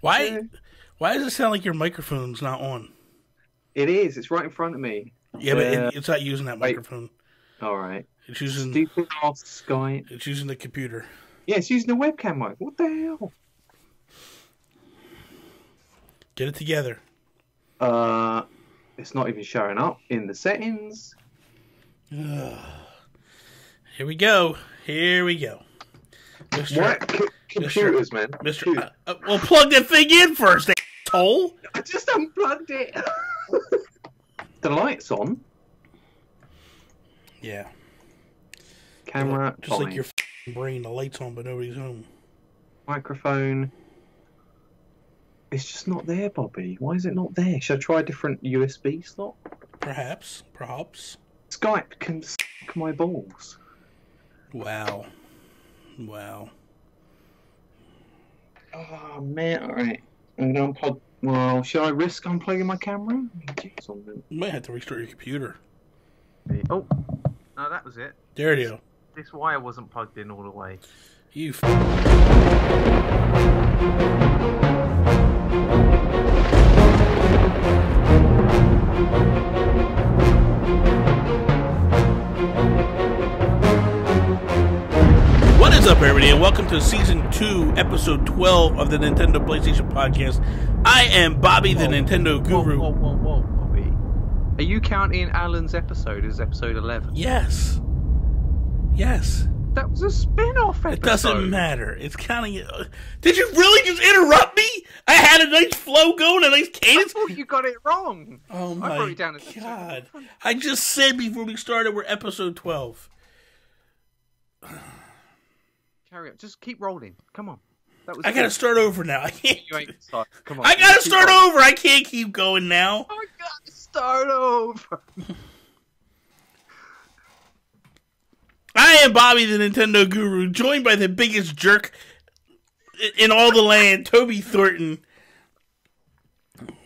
Why? Why does it sound like your microphone's not on? It is. It's right in front of me. Yeah, but it's not using that microphone. All right. It's using stupid ass Skype. It's using the computer. Yeah, it's using the webcam mic. What the hell? Get it together. It's not even showing up in the settings. Here we go. Here we go. What? Computers, man. Mr. Well, plug that thing in first, asshole. I just unplugged it. The light's on. Yeah. Camera. Just like your brain, the light's on, but nobody's home. Microphone. It's just not there, Bobby. Why is it not there? Should I try a different USB slot? Perhaps. Skype can suck my balls. Wow. Oh, man. All right. I'm going to unplug. Well, should I risk unplugging my camera? You might have to restart your computer. Oh. No, that was it. There you go. This wire wasn't plugged in all the way. You What is up, everybody, and welcome to Season 2, Episode 12 of the Nintendo PlayStation Podcast. I am Bobby, the Nintendo Guru. Whoa, Bobby. Are you counting Alan's episode as episode 11? Yes. That was a spin-off episode. It doesn't matter. It's counting it. Did you really just interrupt me? I had a nice flow going, a nice cadence. I thought you got it wrong. Oh I my wrote it down as God. I just said before we started we're episode 12. Carry on. Just keep rolling. Come on. That was I gotta start over now. I can't. You ain't start. Come on. I gotta start over. I can't keep going now. I gotta start over. I am Bobby, the Nintendo Guru, joined by the biggest jerk in all the land, Toby Thornton.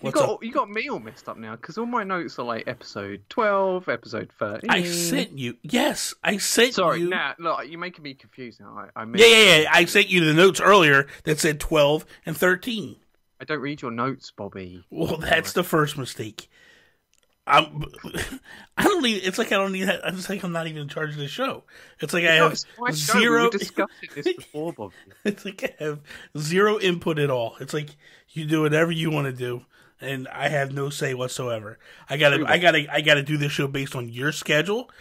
What's up? You got me all messed up now, because all my notes are like episode 12, episode 13. I sent you. Yes, I sent you. Sorry, look, you're making me confused now. Yeah. I sent you the notes earlier that said 12 and 13. I don't read your notes, Bobby. Well, that's the first mistake. I don't even. It's like I don't even. It's like I'm not even in charge of the show. It's like I have zero. We were discussing this before, Bobby. It's like I have zero input at all. It's like you do whatever you want to do, and I have no say whatsoever. I gotta do this show based on your schedule.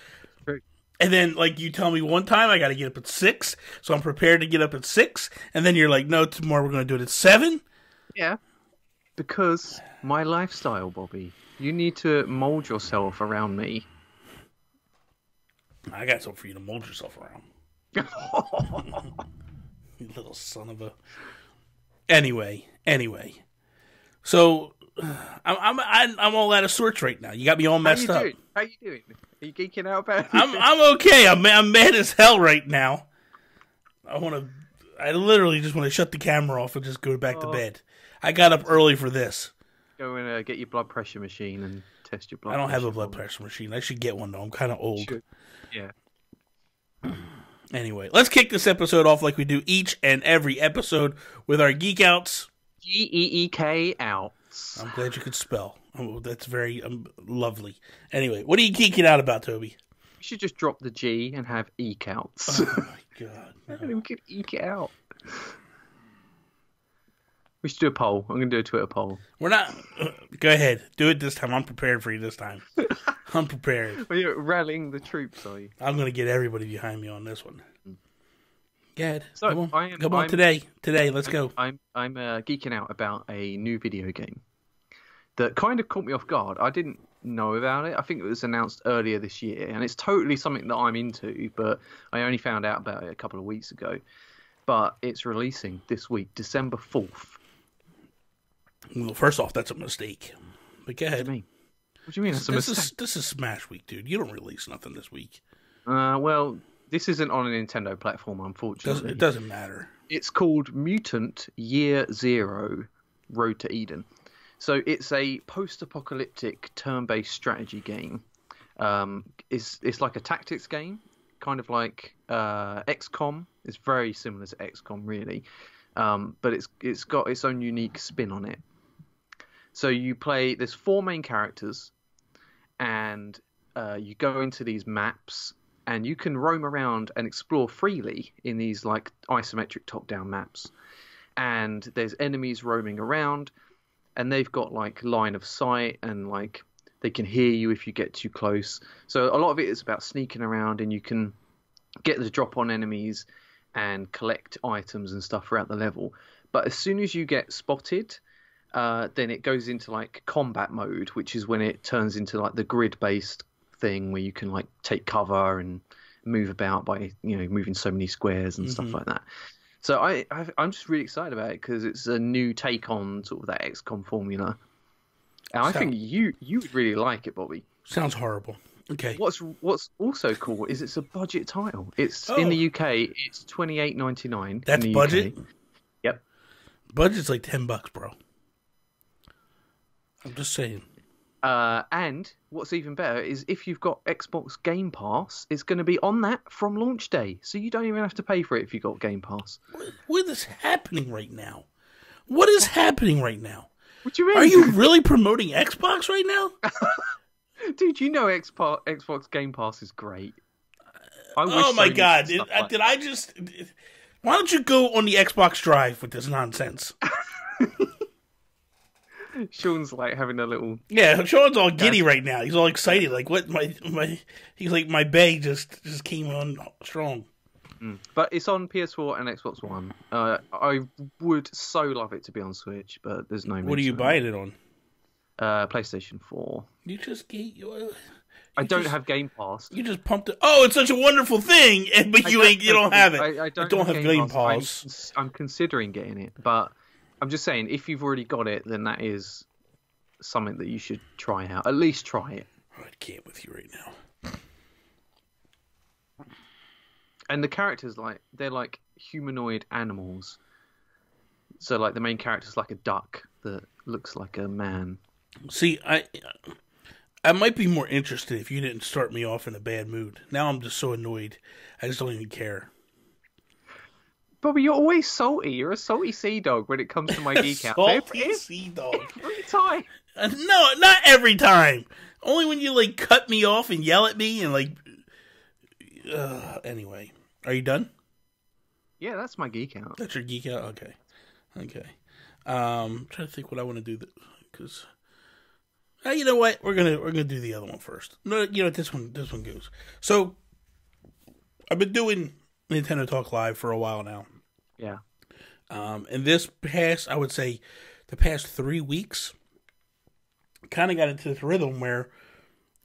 True. And then, like, you tell me one time I gotta get up at 6, so I'm prepared to get up at 6. And then you're like, no, tomorrow we're gonna do it at 7. Yeah, because my lifestyle, Bobby. You need to mold yourself around me. I got something for you to mold yourself around. You little son of a. Anyway. So I'm all out of sorts right now. You got me all messed up. How you doing? Are you geeking out about it? I'm okay. I'm mad as hell right now. I literally just want to shut the camera off and just go back to bed. I got up early for this. Go and get your blood pressure machine and test your blood pressure. I don't have a blood pressure machine. I should get one, though. I'm kind of old. Yeah. Anyway, let's kick this episode off like we do each and every episode with our Geek Outs. Geek Outs. I'm glad you could spell. Oh, that's very lovely. Anyway, what are you geeking out about, Toby? We should just drop the G and have Eek Outs. Oh, my God. No. We could eke it out. We should do a poll. I'm going to do a Twitter poll. We're not... Go ahead. Do it this time. I'm prepared for you this time. I'm prepared. Well, you're rallying the troops, are you? I'm going to get everybody behind me on this one. Go ahead. So, Come on. Today, let's go. I'm geeking out about a new video game that kind of caught me off guard. I didn't know about it. I think it was announced earlier this year, and it's totally something that I'm into, but I only found out about it a couple of weeks ago. But it's releasing this week, December 4th. Well, first off, that's a mistake. But go ahead. What do you mean? What do you mean that's a mistake? This is Smash Week, dude. You don't release nothing this week. Well, this isn't on a Nintendo platform, unfortunately. It doesn't matter. It's called Mutant Year Zero Road to Eden. So it's a post-apocalyptic turn-based strategy game. It's like a tactics game, kind of like XCOM. It's very similar to XCOM, really. but it's got its own unique spin on it. So you play. There's 4 main characters, and you go into these maps, and you can roam around and explore freely in these like isometric top-down maps. And there's enemies roaming around, and they've got like line of sight, and like they can hear you if you get too close. So a lot of it is about sneaking around, and you can get the drop on enemies and collect items and stuff throughout the level. But as soon as you get spotted, then it goes into like combat mode, which is when it turns into like the grid-based thing where you can like take cover and move about by moving so many squares and stuff like that. So I'm just really excited about it because it's a new take on sort of that XCOM formula, and I think you would really like it, Bobby. Sounds horrible. Okay. What's also cool is it's a budget title. It's in the UK. It's $28.99. That's in the budget. UK. Yep. Budget's like $10, bro. I'm just saying. And what's even better is if you've got Xbox Game Pass, it's going to be on that from launch day. So you don't even have to pay for it if you've got Game Pass. What is happening right now? What is happening right now? What do you mean? Are you really promoting Xbox right now? Dude, you know Xbox Game Pass is great. Oh my God. Did I just... Why don't you go on the Xbox Drive with this nonsense? Sean's like having a little... Yeah, Sean's all giddy right now. He's all excited. Like, what? He's like, my bae just came on strong. But it's on PS4 and Xbox One. I would so love it to be on Switch, but there's no... What are you buying it on? PlayStation 4. You just get... I don't have Game Pass. You just pumped it. Oh, it's such a wonderful thing, but you don't have it. I don't have Game Pass. I'm considering getting it, but I'm just saying, if you've already got it, then that is something that you should try out. At least try it. I can't with you right now. And the characters, they're like humanoid animals. So, like, the main character's like a duck that looks like a man. See, I might be more interested if you didn't start me off in a bad mood. Now I'm just so annoyed. I just don't even care. Bobby, you're always salty. You're a salty sea dog when it comes to my Geek Outs. Salty sea dog. Every time. No, not every time. Only when you, like, cut me off and yell at me and, like... anyway. Are you done? Yeah, that's my Geek Out. That's your Geek Out? Okay. I'm trying to think what I want to do, because... you know what? We're gonna do the other one first. No, you know what? This one goes. So, I've been doing Nintendo Talk Live for a while now. Yeah. And this past, I would say, the past 3 weeks, kind of got into this rhythm where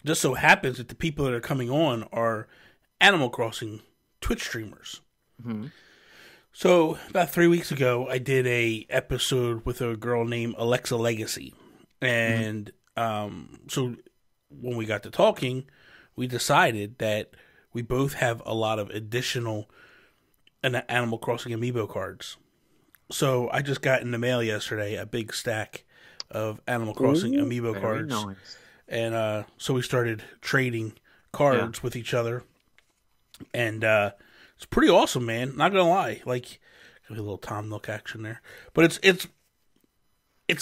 just so happens that the people that are coming on are Animal Crossing Twitch streamers. Mm-hmm. So, about 3 weeks ago, I did a episode with a girl named Alexa Legacy. And so when we got to talking, we decided that we both have a lot of additional Animal Crossing amiibo cards. So I just got in the mail yesterday a big stack of Animal Crossing amiibo cards. Nice. And so we started trading cards with each other. And it's pretty awesome, man. Not gonna lie. Like, a little Tom Nook action there. But it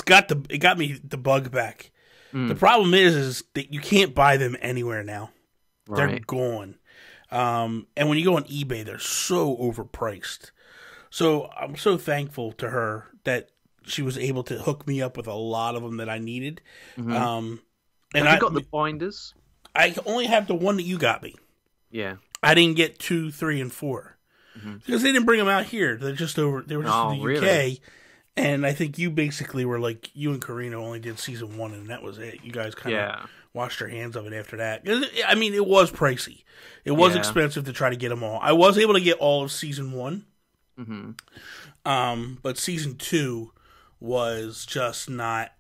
got me the bug back. The problem is that you can't buy them anywhere now. Right. They're gone. And when you go on eBay, they're so overpriced. So I'm so thankful to her that she was able to hook me up with a lot of them that I needed. Mm-hmm. And have you got the binders? I only have the one that you got me. Yeah. I didn't get 2, 3, and 4 because they didn't bring them out here. They were just in the UK. Really? And I think you basically were like, you and Karina only did season 1, and that was it. You guys kind of washed your hands of it after that. I mean, it was pricey. It was expensive to try to get them all. I was able to get all of season 1. Mm-hmm. But season 2 was just not.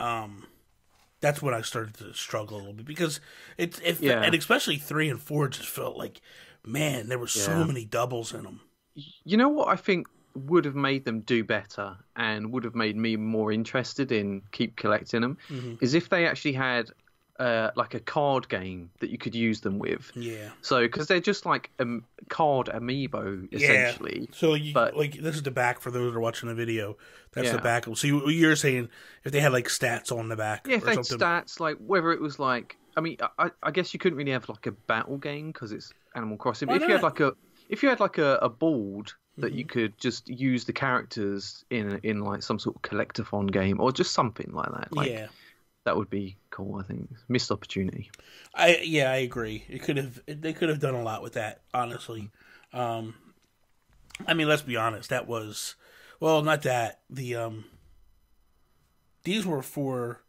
That's when I started to struggle a little bit because and especially 3 and 4 just felt like, man, there were so many doubles in them. You know what I think would have made them do better and would have made me more interested in keep collecting them is if they actually had like a card game that you could use them with. Yeah. So because they're just like card amiibo essentially. Yeah. So like this is the back for those that are watching the video. That's the back. So you're saying if they had like stats on the back, yeah, if or they had something. stats, like whether it was like, I mean, I guess you couldn't really have like a battle game because it's Animal Crossing. But if you had like a board that you could just use the characters in like some sort of collectathon game or just something like that. Like, that would be cool. I think missed opportunity. I agree. They could have done a lot with that. Honestly, I mean, let's be honest. That was not that these were for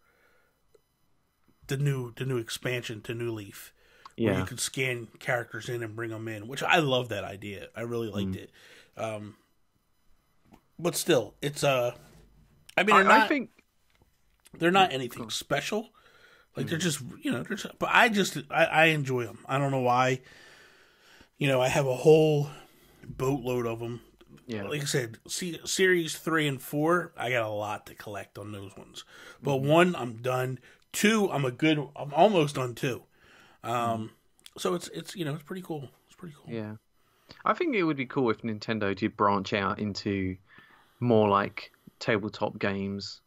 the new expansion to New Leaf. Where you could scan characters in and bring them in, which I love that idea. I really liked it. But still, it's I mean, I think they're not anything special. Like they're just but I enjoy them. I don't know why. I have a whole boatload of them. Yeah, like I said, series 3 and 4, I got a lot to collect on those ones. But 1, I'm done. 2, I'm almost done 2. So it's pretty cool. It's pretty cool. Yeah, I think it would be cool if Nintendo did branch out into more like tabletop games.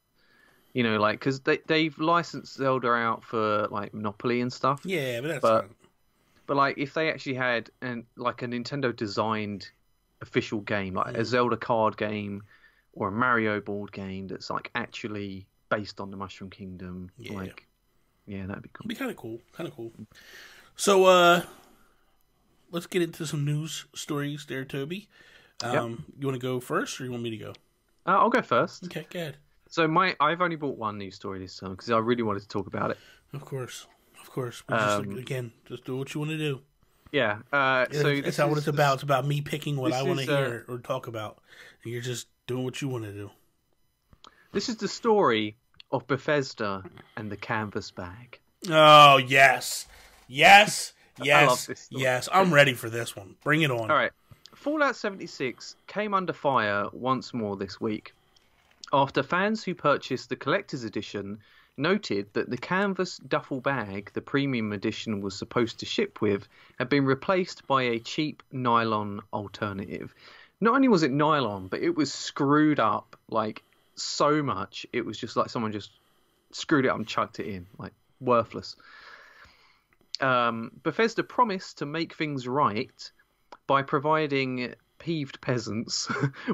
Like because they've licensed Zelda out for like Monopoly and stuff. Yeah, but that's but like if they actually had like a Nintendo designed official game, like a Zelda card game or a Mario board game that's like actually based on the Mushroom Kingdom. Yeah. Like, yeah, that'd be cool. It'd be kind of cool. So, let's get into some news stories there, Toby. You want to go first, or you want me to go? I'll go first. Okay, go ahead. So I've only bought one news story this time because I really wanted to talk about it. Of course. But just do what you want to do. Yeah. So that's not what it's about. It's about me picking what I want to hear or talk about, and you're just doing what you want to do. This is the story of Bethesda and the canvas bag. Oh yes. I love this story. Yes, I'm ready for this one. Bring it on. All right. Fallout 76 came under fire once more this week after fans who purchased the collector's edition noted that the canvas duffel bag the premium edition was supposed to ship with had been replaced by a cheap nylon alternative. Not only was it nylon, but it was screwed up like so much. It was just like someone just screwed it up and chucked it in, like worthless. Bethesda promised to make things right by providing peeved peasants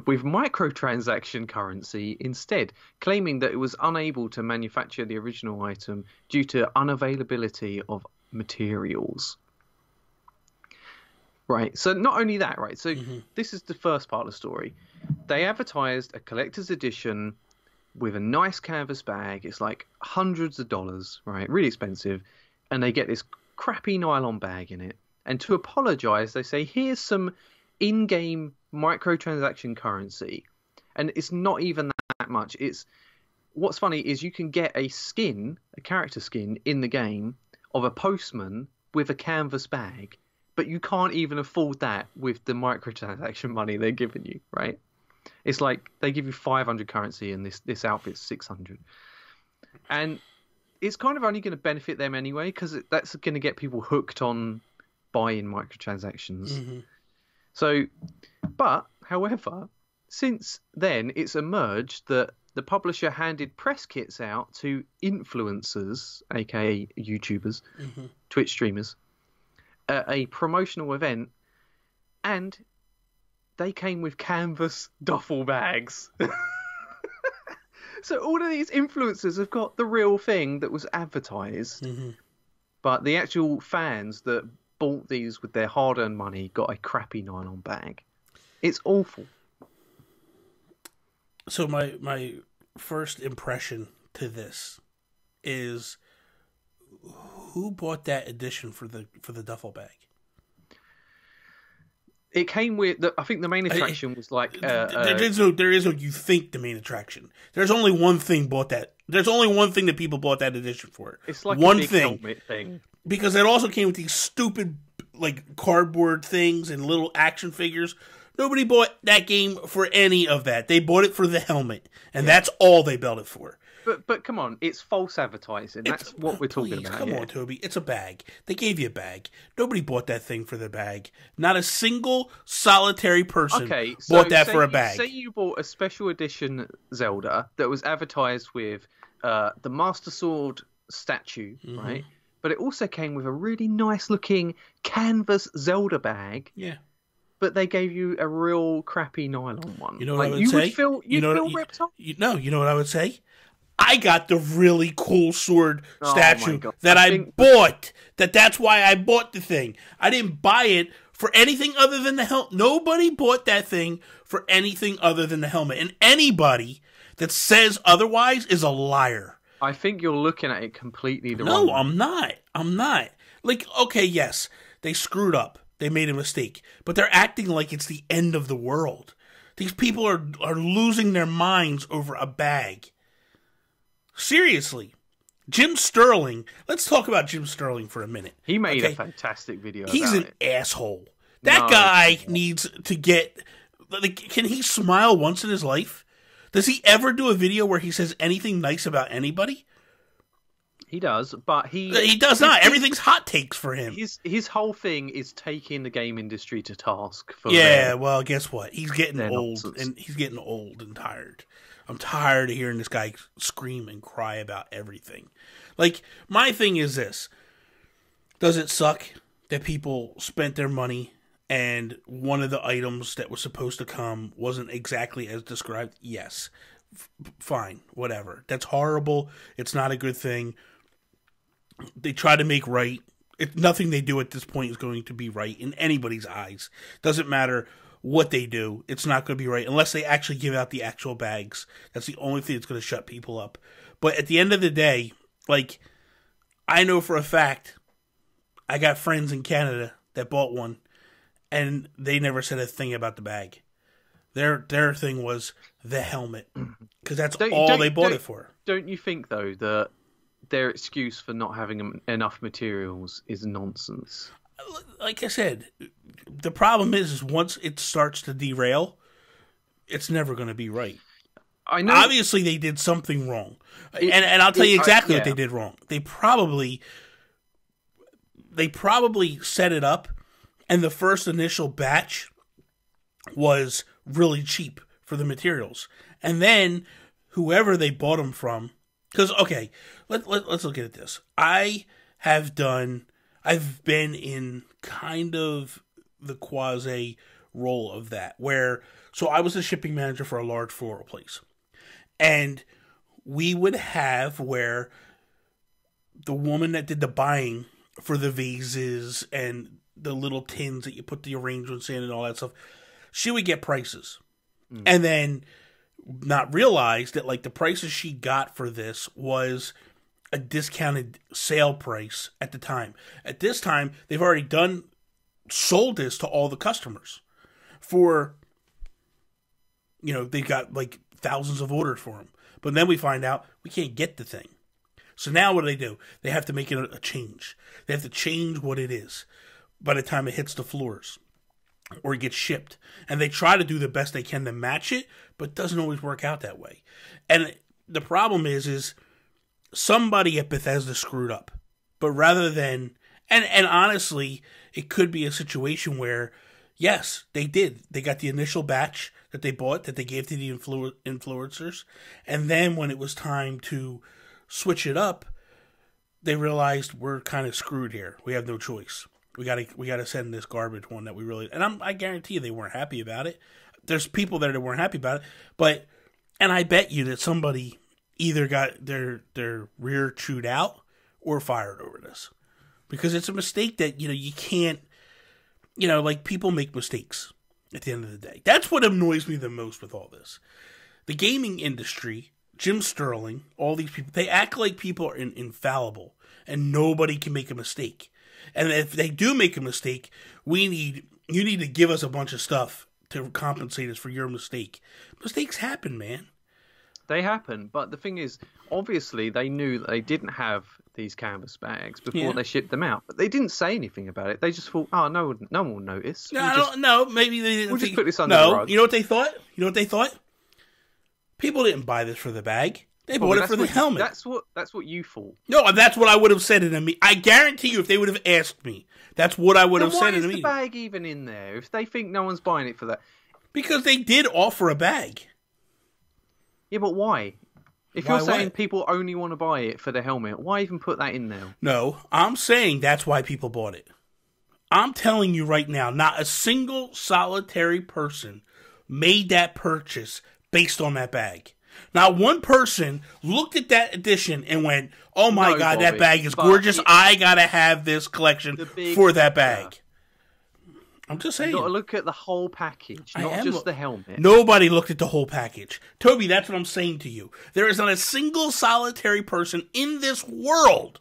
with microtransaction currency instead, claiming that it was unable to manufacture the original item due to unavailability of materials. Right, so not only that, right, so this is the first part of the story. They advertised a collector's edition with a nice canvas bag. It's like hundreds of dollars, right, really expensive, and they get this crappy nylon bag in it. And to apologize, they say, here's some in-game microtransaction currency. And it's not even that much. What's funny is you can get a character skin in the game of a postman with a canvas bag, but you can't even afford that with the microtransaction money they're giving you, right? It's like they give you 500 currency and this outfit's 600. And it's kind of only going to benefit them anyway, because that's going to get people hooked on buying microtransactions. So, but however, since then it's emerged that the publisher handed press kits out to influencers, aka YouTubers, Twitch streamers, at a promotional event, and they came with canvas duffel bags. So all of these influencers have got the real thing that was advertised, but the actual fans that bought these with their hard-earned money got a crappy nylon bag. It's awful. So my first impression to this is, who bought that edition for the duffel bag? It came with I think the main attraction was like there is no you think the main attraction. There's only one thing bought that. There's only one thing that people bought that edition for. It's like one a big helmet thing. Because it also came with these stupid like cardboard things and little action figures. Nobody bought that game for any of that. They bought it for the helmet, and that's all they bought it for. But come on, it's false advertising. That's what we're talking about. Come on, Toby. It's a bag. They gave you a bag. Nobody bought that thing for the bag. Not a single solitary person bought that for a bag. Say you bought a special edition Zelda that was advertised with the Master Sword statue, right? But it also came with a really nice looking canvas Zelda bag. Yeah. But they gave you a real crappy nylon one. You know what I would say? You'd feel ripped off? You know what I would say? I got the really cool sword statue that I bought. That's why I bought the thing. I didn't buy it for anything other than the helmet. Nobody bought that thing for anything other than the helmet. And anybody that says otherwise is a liar. I think you're looking at it completely the wrong way. No, I'm not. I'm not. Like, okay, yes, they screwed up. They made a mistake. But they're acting like it's the end of the world. These people are losing their minds over a bag. Seriously. Jim Sterling. Let's talk about Jim Sterling for a minute. He made a fantastic video about it. He's an asshole. That guy needs to get... Like, can he smile once in his life? Does he ever do a video where he says anything nice about anybody? He does, but he does not. Everything's hot takes for him. His whole thing is taking the game industry to task. For well, guess what? He's getting old, and he's getting old and tired. I'm tired of hearing this guy scream and cry about everything. Like, my thing is this. Does it suck that people spent their money and one of the items that was supposed to come wasn't exactly as described? Yes. Fine. Whatever. That's horrible. It's not a good thing. They try to make right. Nothing they do at this point is going to be right in anybody's eyes. Doesn't matter what they do. It's not going to be right unless they actually give out the actual bags. That's the only thing that's going to shut people up. But at the end of the day, like, I know for a fact, I got friends in Canada that bought one, and they never said a thing about the bag. Their thing was the helmet, because that's all they bought it for. Don't you think, though, that their excuse for not having enough materials is nonsense? Like I said, the problem is once it starts to derail, it's never going to be right. I know. Obviously, they did something wrong, and I'll tell you exactly what they did wrong. They probably set it up, and the first initial batch was really cheap for the materials, and then whoever they bought them from, because okay, let's look at this. I've been in kind of the quasi role of that, so I was the shipping manager for a large floral place. And we would have where the woman that did the buying for the vases and the little tins that you put the arrangements in and all that stuff, she would get prices. And then not realize that, like, the prices she got for this was a discounted sale price at the time. At this time, they've already sold this to all the customers for, they got like thousands of orders for them. But then we find out we can't get the thing. So now what do? They have to make it a change. They have to change what it is by the time it hits the floors or it gets shipped. And they try to do the best they can to match it, but it doesn't always work out that way. And the problem is somebody at Bethesda screwed up. But rather than... And honestly, it could be a situation where, yes, they did. They got the initial batch that they bought, that they gave to the influencers. And then when it was time to switch it up, they realized we're kind of screwed here. We have no choice. We gotta send this garbage one that we really... And I guarantee you they weren't happy about it. There's people there that weren't happy about it. And I bet you that somebody either got their rear chewed out or fired over this. Because it's a mistake that, you can't... like, people make mistakes at the end of the day. That's what annoys me the most with all this. The gaming industry, Jim Sterling, all these people, they act like people are infallible and nobody can make a mistake. And if they do make a mistake, you need to give us a bunch of stuff to compensate us for your mistake. Mistakes happen, man. They happen, but the thing is, obviously they knew that they didn't have these canvas bags before they shipped them out, but they didn't say anything about it. They just thought, oh, no one will notice. No, maybe they didn't. We'll just put this under the rug. You know what they thought? People didn't buy this for the bag. They bought it for the helmet. That's what you thought. No, that's what I would have said in a meeting. I guarantee you, if they would have asked me, that's what I would have said in a meeting. Why is the bag even in there if they think no one's buying it for that? Because they did offer a bag. Yeah, but why? If you're saying people only want to buy it for the helmet, why even put that in there? No, I'm saying that's why people bought it. I'm telling you right now, not a single solitary person made that purchase based on that bag. Not one person looked at that edition and went, oh my God, Bobby, that bag is gorgeous. I got to have this collection for that bag. I'm just saying. You've got to look at the whole package, not just the helmet. Nobody looked at the whole package. Toby, that's what I'm saying to you. There is not a single solitary person in this world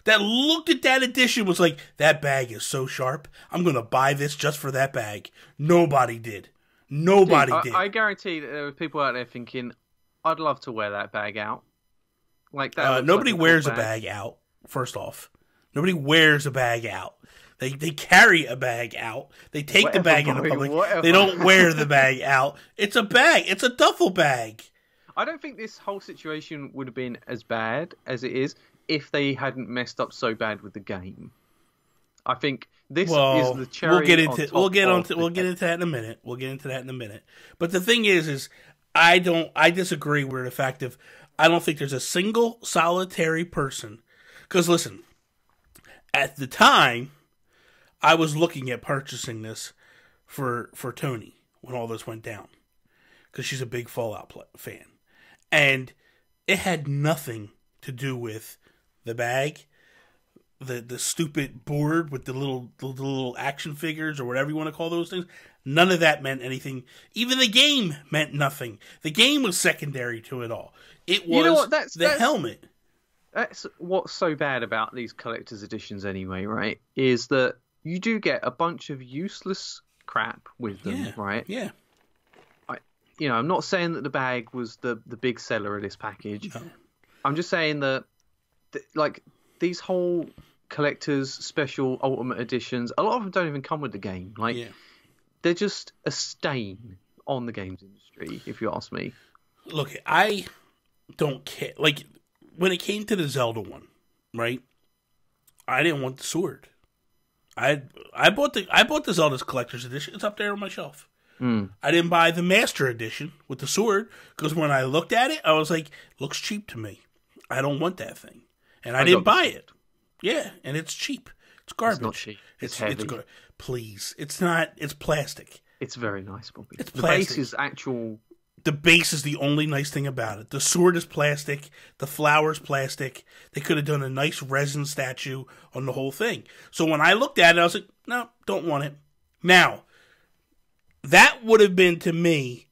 that looked at that edition was like, that bag is so sharp. I'm going to buy this just for that bag. Nobody did. Nobody did. I guarantee that there were people out there thinking, I'd love to wear that bag out. Like that. Nobody wears a bag out, first off. Nobody wears a bag out. They carry a bag out. They take the bag in the public. They don't wear the bag out. It's a bag. It's a duffel bag. I don't think this whole situation would have been as bad as it is if they hadn't messed up so bad with the game. I think this is the cherry we'll get into that in a minute. We'll get into that in a minute. But the thing is I disagree with the fact of I don't think there's a single solitary person. Because listen, at the time, I was looking at purchasing this for Tony when all this went down. Because she's a big Fallout fan. And it had nothing to do with the bag, the stupid board with the little action figures or whatever you want to call those things. None of that meant anything. Even the game meant nothing. The game was secondary to it all. It was the helmet. That's what's so bad about these collector's editions anyway, right? Is that you do get a bunch of useless crap with them, right? Yeah. I'm not saying that the bag was the big seller of this package. No. I'm just saying that, these whole collector's special ultimate editions, a lot of them don't even come with the game. They're just a stain on the games industry, if you ask me. Look, I don't care. Like, when it came to the Zelda one, right? I didn't want the sword. I bought the Zelda's collector's edition. It's up there on my shelf. I didn't buy the Master Edition with the sword because when I looked at it, I was like, looks cheap to me. I don't want that thing. And I didn't buy it. Yeah, and it's cheap. It's garbage. It's not cheap. It's heavy. Please. It's not. It's plastic. It's very nice, Bobby. It's the plastic. Base is actual... The base is the only nice thing about it. The sword is plastic. The flower's plastic. They could have done a nice resin statue on the whole thing. So when I looked at it, I was like, no, don't want it. Now, that would have been, to me,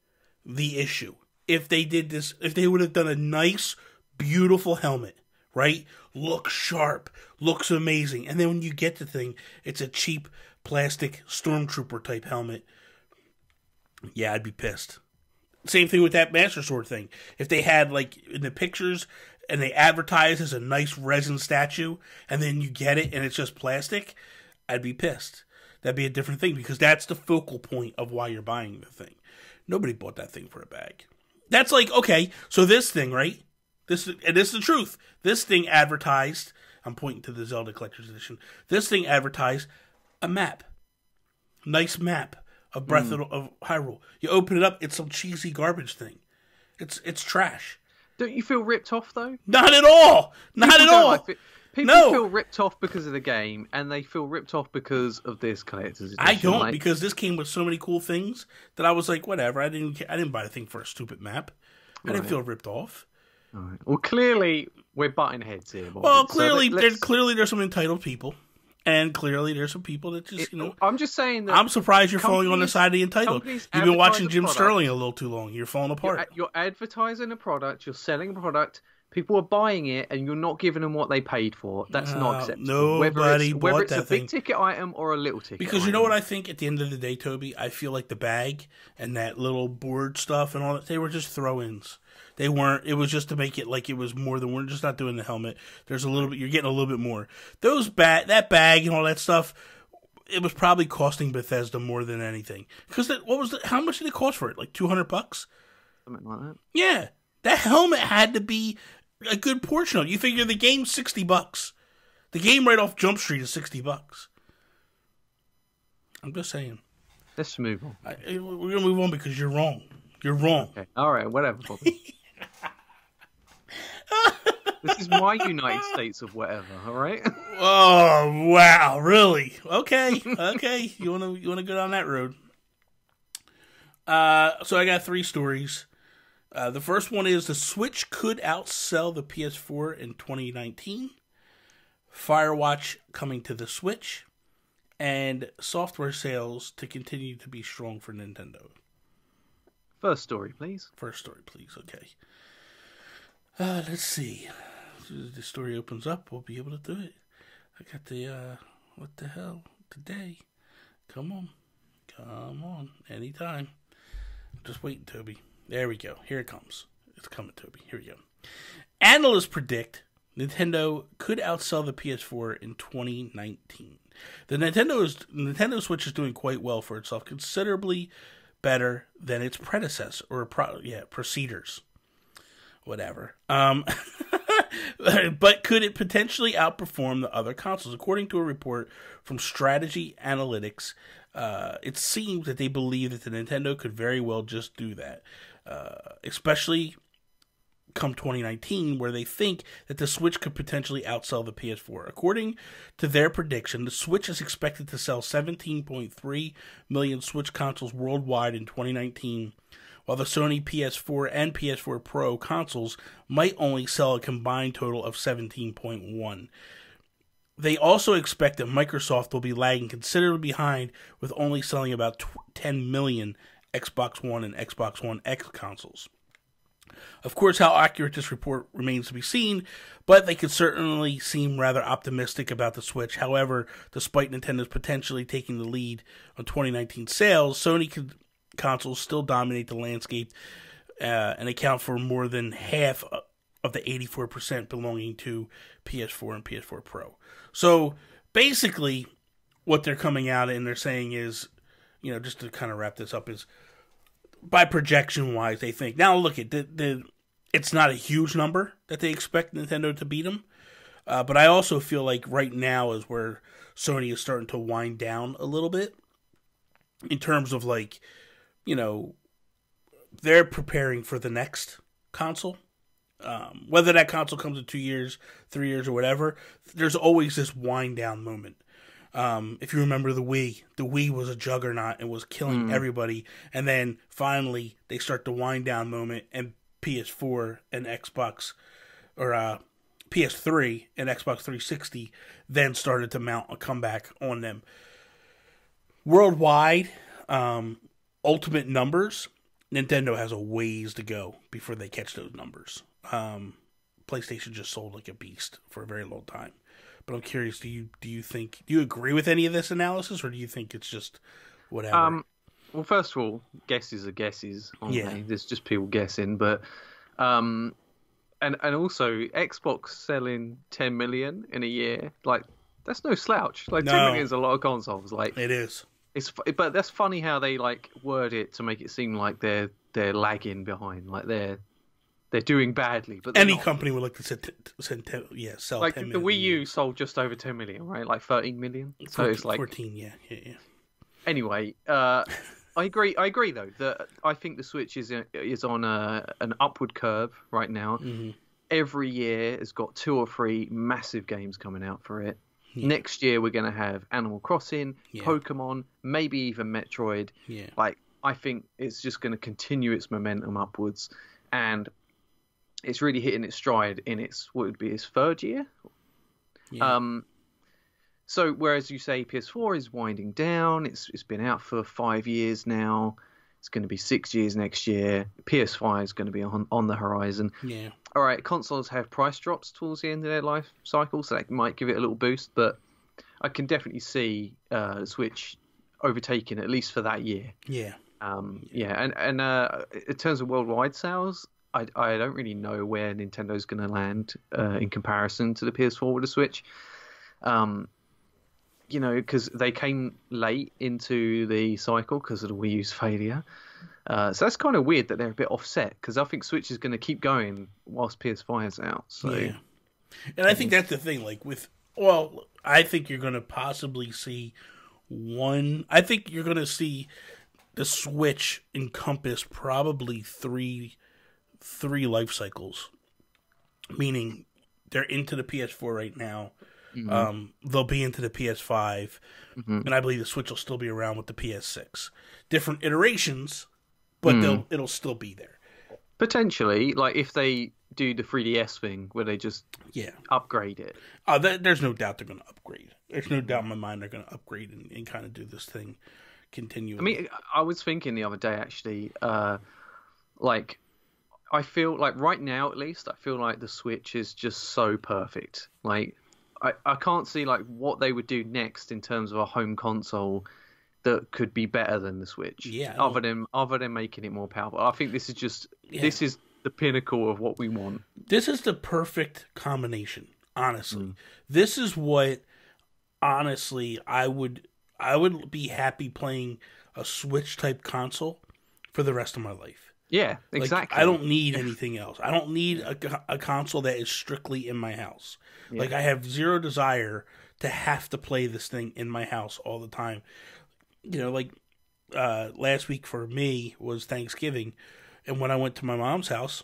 the issue. If they did this, if they would have done a nice, beautiful helmet, right? Looks sharp, looks amazing. And then when you get the thing, it's a cheap plastic Stormtrooper type helmet. Yeah, I'd be pissed. Same thing with that Master Sword thing. If they had, in the pictures, and they advertise as a nice resin statue, and then you get it and it's just plastic, I'd be pissed. That'd be a different thing, because that's the focal point of why you're buying the thing. Nobody bought that thing for a bag. That's okay, so this thing, right? This is the truth. This thing advertised, I'm pointing to the Zelda Collector's Edition, this thing advertised a map. Nice map of Breath of Hyrule. You open it up, it's some cheesy garbage thing. It's trash. Don't you feel ripped off, though? Not at all! Not at all! People feel ripped off because of the game, and they feel ripped off because of this collector's edition. I don't, because this came with so many cool things that I was like, whatever. I didn't buy the thing for a stupid map. I didn't feel ripped off. All right. Well, clearly we're butting heads here. Bobby. Well, clearly, there's some entitled people, and clearly there's some people that just I'm just saying that I'm surprised you're falling on the side of the entitled. You've been watching Jim Sterling a little too long. You're falling apart. You're advertising a product. You're selling a product. People are buying it, and you're not giving them what they paid for. That's not acceptable. Nobody whether it's bought a that thing. big ticket item or a little ticket. Because you item. know what I think at the end of the day, Toby? I feel like the bag and that little board stuff and all that, they were just throw-ins. They weren't. It was just to make it like it was more than, we're just not doing the helmet. There's a little bit. You're getting a little bit more. That bag and all that stuff. It was probably costing Bethesda more than anything. Because how much did it cost for it? Like $200? Something like that. Yeah, that helmet had to be a good portion of it. You figure the game's $60. The game right off Jump Street is $60. I'm just saying. Let's move on. We're gonna move on because you're wrong. You're wrong. Okay. All right, whatever, Bobby. This is my United States of whatever. All right. Oh wow, really? Okay. You wanna go down that road? So I got 3 stories. The first one is the Switch could outsell the PS4 in 2019. Firewatch coming to the Switch, and software sales to continue to be strong for Nintendo. First story, please. Okay. Let's see. As soon as the story opens up, we'll be able to do it. I got the, what the hell? Today. Come on. Anytime. Just waiting, Toby. There we go. Here it comes. It's coming, Toby. Here we go. Analysts predict Nintendo could outsell the PS4 in 2019. The Nintendo Switch is doing quite well for itself, considerably better than its predecessor or preceders. Whatever. But could it potentially outperform the other consoles? According to a report from Strategy Analytics, it seems that they believe that the Nintendo could very well just do that, especially come 2019, where they think that the Switch could potentially outsell the PS4. According to their prediction, the Switch is expected to sell 17.3 million Switch consoles worldwide in 2019, while the Sony PS4 and PS4 Pro consoles might only sell a combined total of 17.1. They also expect that Microsoft will be lagging considerably behind, with only selling about 10 million Xbox One and Xbox One X consoles. Of course, how accurate this report remains to be seen, but they could certainly seem rather optimistic about the Switch. However, despite Nintendo's potentially taking the lead on 2019 sales, Sony consoles still dominate the landscape and account for more than half of the 84% belonging to PS4 and PS4 Pro. So basically, what they're coming out and they're saying is, just to kind of wrap this up, is by projection wise, they think now look at it's not a huge number that they expect Nintendo to beat them, but I also feel like right now is where Sony is starting to wind down a little bit in terms of they're preparing for the next console. Whether that console comes in 2 years, 3 years, or whatever, there's always this wind down moment. If you remember the Wii was a juggernaut and was killing everybody, and then finally they start the wind down moment, and PS4 and Xbox, or PS3 and Xbox 360 then started to mount a comeback on them. Worldwide, ultimate numbers, Nintendo has a ways to go before they catch those numbers. PlayStation just sold like a beast for a very long time. But I'm curious, do you agree with any of this analysis, or do you think it's just whatever? Well, first of all, guesses are guesses, aren't they? There's just people guessing, but and also Xbox selling 10 million in a year, that's no slouch. 10 million is a lot of consoles. It is. But that's funny how they word it to make it seem like they're lagging behind, they're doing badly. But any company would like to sell 10 million. The Wii U sold just over 10 million, right? 13 million. So 14, it's 14, yeah. Anyway, I agree though that I think the Switch is on an upward curve right now. Mm-hmm. Every year has got 2 or 3 massive games coming out for it. Yeah. Next year we're going to have Animal Crossing, Pokemon, maybe even Metroid. Yeah. I think it's just going to continue its momentum upwards, and it's really hitting its stride in what would be its 3rd year. Yeah. So whereas you say PS4 is winding down, it's been out for 5 years now, It's going to be 6 years next year. PS5 is going to be on the horizon. Yeah. All right, consoles have price drops towards the end of their life cycle, so that might give it a little boost. But I can definitely see Switch overtaking at least for that year. Yeah. And in terms of worldwide sales, I don't really know where Nintendo's going to land in comparison to the PS4 with the Switch. Because they came late into the cycle because of the Wii U's failure. So that's kind of weird that they're a bit offset, because I think Switch is going to keep going whilst PS5 is out. So. Yeah. And I think that's the thing. I think you're going to possibly see I think you're going to see the Switch encompass probably three life cycles. Meaning, they're into the PS4 right now. Mm-hmm. They'll be into the PS5, and I believe the Switch will still be around with the PS6. Different iterations, but it'll still be there. Potentially, like if they do the 3DS thing where they just upgrade it. There's no doubt they're going to upgrade. There's no doubt in my mind they're going to upgrade and kind of do this thing continually. I mean, I was thinking the other day, actually, I feel like right now, at least, I feel like the Switch is just so perfect. Like, I can't see like what they would do next in terms of a home console that could be better than the Switch. Yeah. Other than making it more powerful. I think this is just this is the pinnacle of what we want. This is the perfect combination, honestly. This is what, honestly, I would be happy playing a Switch type console for the rest of my life. Yeah, exactly. I don't need anything else. I don't need a console that is strictly in my house. Yeah. Like, I have zero desire to have to play this thing in my house all the time. Last week for me was Thanksgiving, and when I went to my mom's house,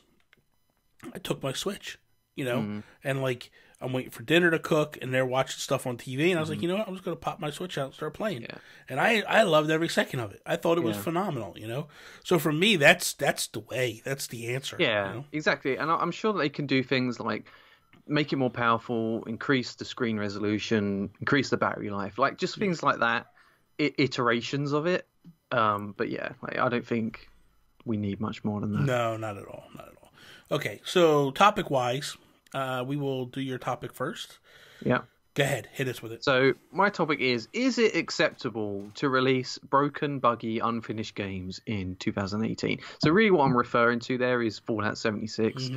I took my Switch, and I'm waiting for dinner to cook, and they're watching stuff on TV, and I was like, you know what, I'm just going to pop my Switch out and start playing. Yeah. And I loved every second of it. I thought it was phenomenal, So for me, that's the way. That's the answer. Yeah, exactly. And I'm sure that they can do things like make it more powerful, increase the screen resolution, increase the battery life, like just things like that, iterations of it. But yeah, I don't think we need much more than that. No, not at all. Not at all. Okay, so topic-wise, we will do your topic first. Yeah. Go ahead, hit us with it. So my topic is it acceptable to release broken, buggy, unfinished games in 2018? So really what I'm referring to there is Fallout 76.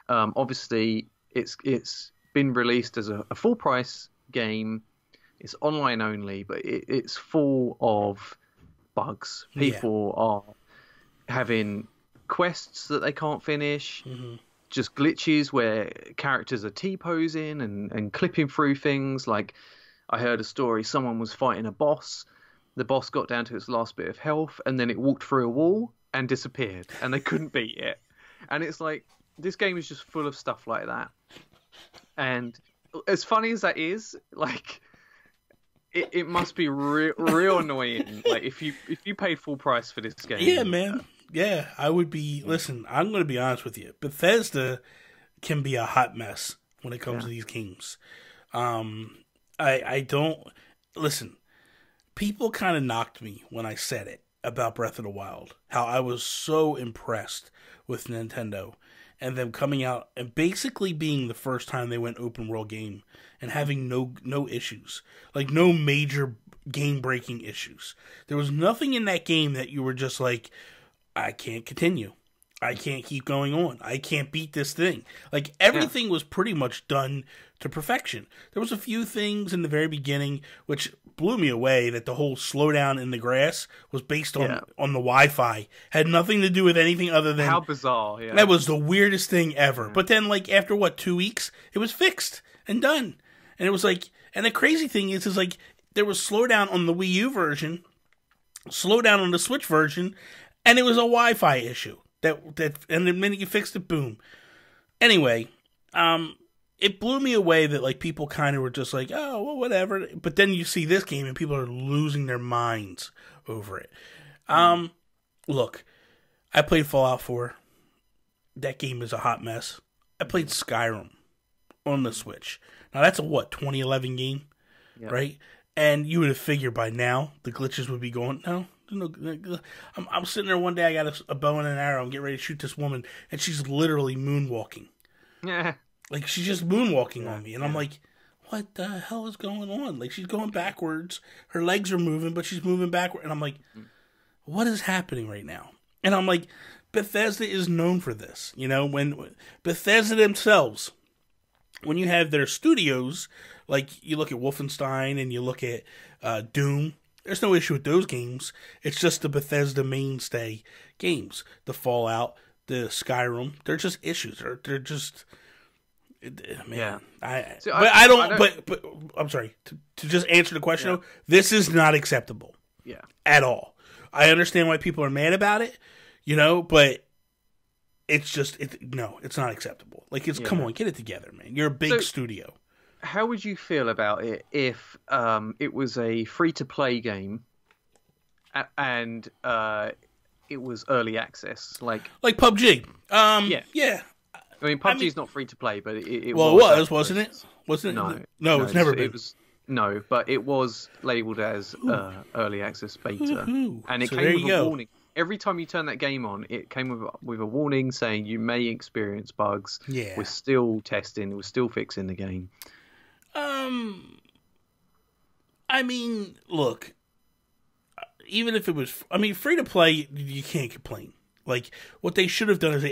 Obviously, it's been released as a full-price game. It's online only, but it's full of bugs. People are having quests that they can't finish, just glitches where characters are T-posing and clipping through things. Like, I heard a story, someone was fighting a boss, the boss got down to its last bit of health, and then it walked through a wall and disappeared, and they couldn't beat it. And it's like, this game is just full of stuff like that. And as funny as that is, like, it must be real annoying. Like, if you paid full price for this game. Yeah, man. Yeah, I would be. Listen, I'm going to be honest with you. Bethesda can be a hot mess when it comes to these games. I don't listen. People kind of knocked me when I said it about Breath of the Wild. How I was so impressed with Nintendo and them coming out and basically being the first time they went open world game and having no issues, like no major game breaking issues. There was nothing in that game that you were just like, I can't continue. I can't keep going on. I can't beat this thing. Like, everything was pretty much done to perfection. There was a few things in the very beginning which blew me away, that the whole slowdown in the grass was based on the Wi-Fi. Had nothing to do with anything other than... How bizarre, yeah. That was the weirdest thing ever. Yeah. But then, like, after, 2 weeks, it was fixed and done. And it was like... And the crazy thing is like, there was slowdown on the Wii U version, slowdown on the Switch version, and it was a Wi-Fi issue. And the minute you fixed it, boom. Anyway, it blew me away that, like, people kind of were just like, oh, well, whatever. But then you see this game and people are losing their minds over it. Look, I played Fallout 4. That game is a hot mess. I played Skyrim on the Switch. Now, that's a 2011 game, right? And you would have figured by now the glitches would be going. No, I'm sitting there one day. I got a bow and an arrow. I'm getting ready to shoot this woman, and she's literally moonwalking. Yeah. Like, she's just moonwalking on me, and I'm like, what the hell is going on? Like, she's going backwards. Her legs are moving, but she's moving backward, and I'm like, what is happening right now? And I'm like, Bethesda is known for this. You know, when Bethesda themselves, when you have their studios, like you look at Wolfenstein and you look at Doom, there's no issue with those games. It's just the Bethesda mainstay games. The Fallout, the Skyrim, they're just issues. They're just... Man, but I'm sorry, to just answer the question, though, this is not acceptable. Yeah. At all. I understand why people are mad about it, you know, but it's just, it's not acceptable. Like, come on, get it together, man. You're a big studio. How would you feel about it if it was a free-to-play game and it was early access? Like PUBG. Yeah. I mean, PUBG's not free-to-play, but it was, wasn't it? Wasn't it? No, it's never been. No, but it was labelled as early access beta. And it came with a warning. Every time you turn that game on, it came with a warning saying you may experience bugs. Yeah. We're still testing. We're still fixing the game. I mean, look, even if it was, free to play, you can't complain. Like, what they should have done is,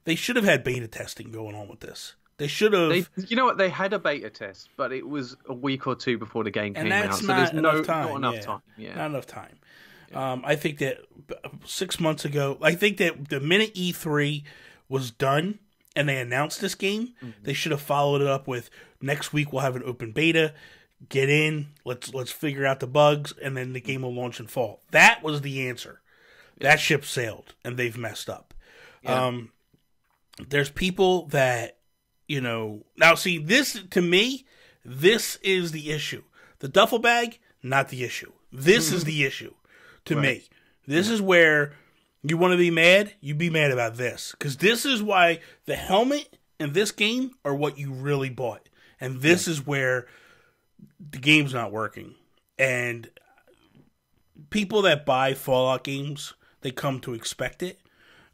they should have had beta testing going on with this. They should have. You know what? They had a beta test, but it was a week or two before the game came out. So there's not enough time. Yeah. Not enough time. I think that 6 months ago, I think that the minute E3 was done and they announced this game, they should have followed it up with, next week we'll have an open beta. Get in, let's figure out the bugs, and then the game will launch in fall. That was the answer. That ship sailed, and they've messed up. Yeah. There's people that, now see, this, to me, this is the issue. The duffel bag, not the issue. This is the issue to me. This is where you want to be mad, you be mad about this. Because this is why the helmet and this game are what you really bought. And this is where the game's not working. And people that buy Fallout games, they come to expect it.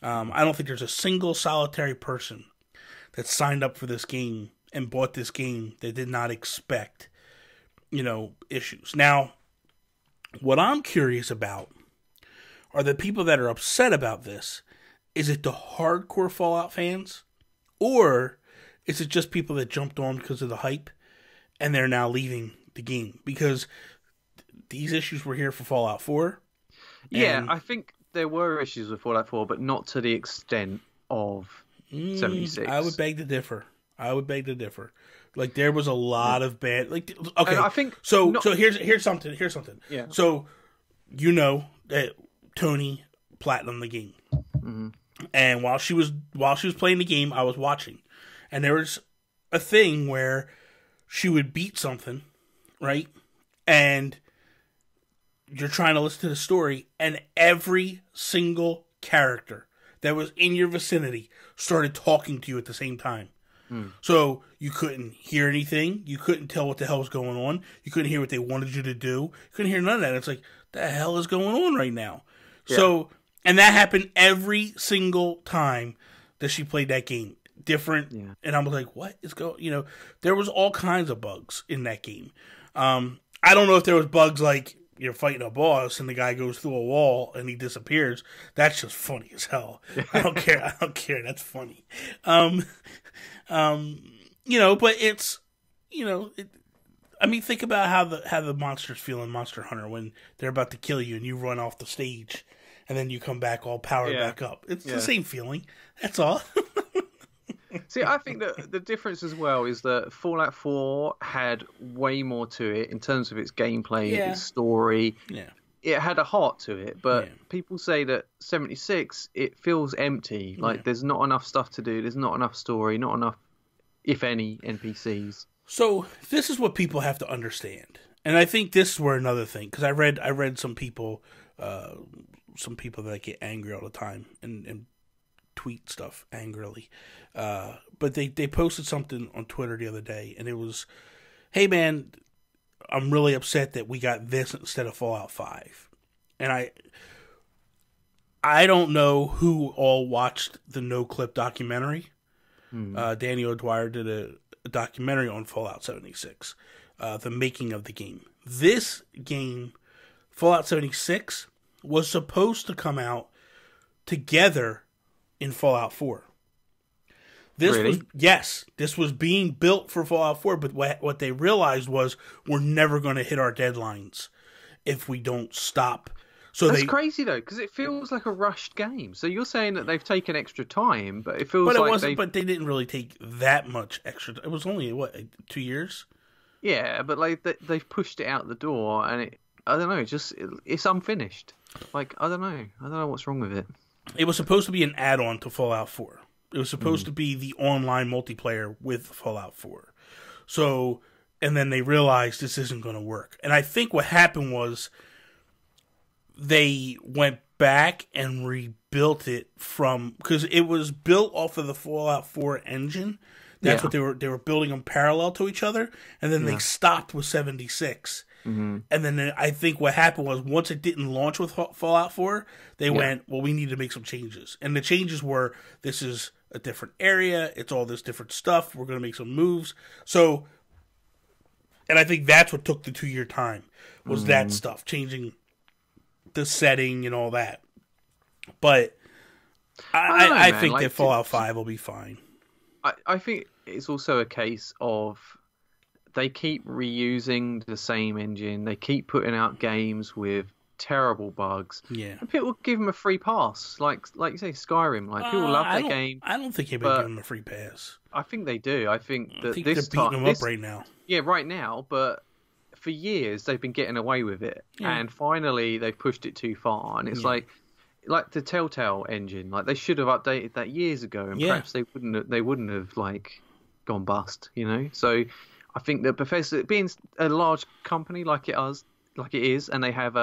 I don't think there's a single solitary person that signed up for this game and bought this game that did not expect, issues. Now, what I'm curious about are the people that are upset about this. Is it the hardcore Fallout fans? Or is it just people that jumped on because of the hype and they're now leaving the game? Because these issues were here for Fallout 4. Yeah, I think there were issues with Fallout 4, but not to the extent of 76. I would beg to differ. Like, there was a lot of bad. Like, okay, and I think so. So here's something. Yeah. So that Tony platinumed the game, and while she was playing the game, I was watching, and there was a thing where she would beat something, right, and you're trying to listen to the story, and every single character that was in your vicinity started talking to you at the same time. So you couldn't hear anything. You couldn't tell what the hell was going on. You couldn't hear what they wanted you to do. You couldn't hear none of that. It's like, the hell is going on right now? Yeah. So, and that happened every single time that she played that game. Different. Yeah. And I was like, what is going, there was all kinds of bugs in that game. I don't know if there was bugs like, you're fighting a boss and the guy goes through a wall and he disappears. That's just funny as hell. I don't care. That's funny. But it's, think about how the monsters feel in Monster Hunter when they're about to kill you and you run off the stage and then you come back all powered back up. It's the same feeling. That's all. See, I think that the difference as well is that Fallout 4 had way more to it in terms of its gameplay, its story. Yeah. It had a heart to it, but people say that 76, it feels empty. Like, there's not enough stuff to do. There's not enough story, not enough, if any, NPCs. So this is what people have to understand. And I think this is where another thing, because I read some people that get angry all the time and tweet stuff angrily. But they posted something on Twitter the other day, and it was, hey man, I'm really upset that we got this instead of Fallout 5. and I don't know who all watched the No Clip documentary. Danny O'Dwyer did a documentary on Fallout 76, the making of the game. This game, Fallout 76, was supposed to come out together in Fallout 4. Really? This was being built for Fallout 4, but what they realized was we're never going to hit our deadlines if we don't stop. So That's crazy though, because it feels like a rushed game. So you're saying that they've taken extra time, but it feels like But they didn't really take that much extra. It was only 2 years. Yeah, but like they've pushed it out the door, and I don't know, it's unfinished. Like I don't know what's wrong with it. It was supposed to be an add-on to Fallout 4. It was supposed to be the online multiplayer with Fallout 4. So, and then they realized this isn't going to work. And I think what happened was they went back and rebuilt it because it was built off of the Fallout 4 engine. That's what they were building them parallel to each other, and then they stopped with 76. And then I think what happened was once it didn't launch with Fallout 4, they went, well, we need to make some changes. And the changes were, this is a different area, it's all this different stuff, we're going to make some moves. So, and I think that's what took the 2-year time, was that stuff, changing the setting and all that. But I think that Fallout 5 will be fine. I think it's also a case of they keep reusing the same engine. They keep putting out games with terrible bugs. Yeah. And people give them a free pass. Like you say, Skyrim. Like people love that game. I don't think anybody give them a free pass. I think they do. I think that they're beating them up right now. Yeah, right now. But for years they've been getting away with it, and finally they've pushed it too far. And it's like the Telltale engine. Like they should have updated that years ago, and perhaps they wouldn't have like gone bust. You know. So I think that Bethesda, being a large company like it is, and they have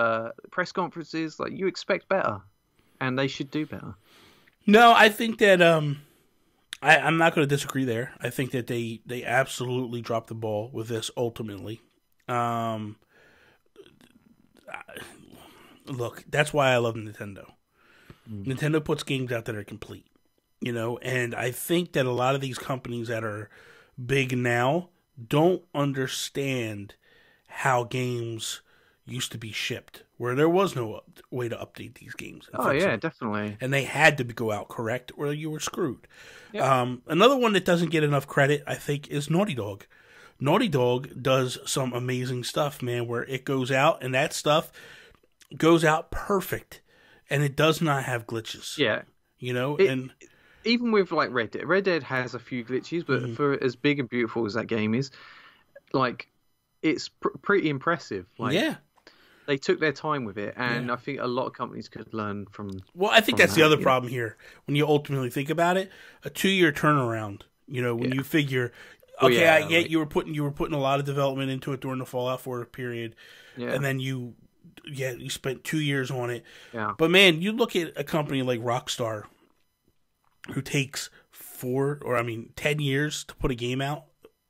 press conferences, like you expect better, and they should do better. No, I think that I'm not going to disagree there. I think that they absolutely dropped the ball with this ultimately. Look, that's why I love Nintendo. Nintendo puts games out that are complete, you know, and I think that a lot of these companies that are big now don't understand how games used to be shipped, where there was no way to update these games. Oh yeah, definitely. And they had to go out correct, or you were screwed. Yep. Another one that doesn't get enough credit, I think, is Naughty Dog. Naughty Dog does some amazing stuff, man, where it goes out, and that stuff goes out perfect, and it does not have glitches. Yeah. You know, and even with like Red Dead has a few glitches, but for as big and beautiful as that game is, like, it's pretty impressive. Like, they took their time with it, and I think a lot of companies could learn from. Well, I think that's the other problem here. When you ultimately think about it, a 2-year turnaround. You know, when you figure, okay, I get you were putting a lot of development into it during the Fallout 4 period, and then you spent 2 years on it. Yeah. But man, you look at a company like Rockstar, who takes 10 years to put a game out,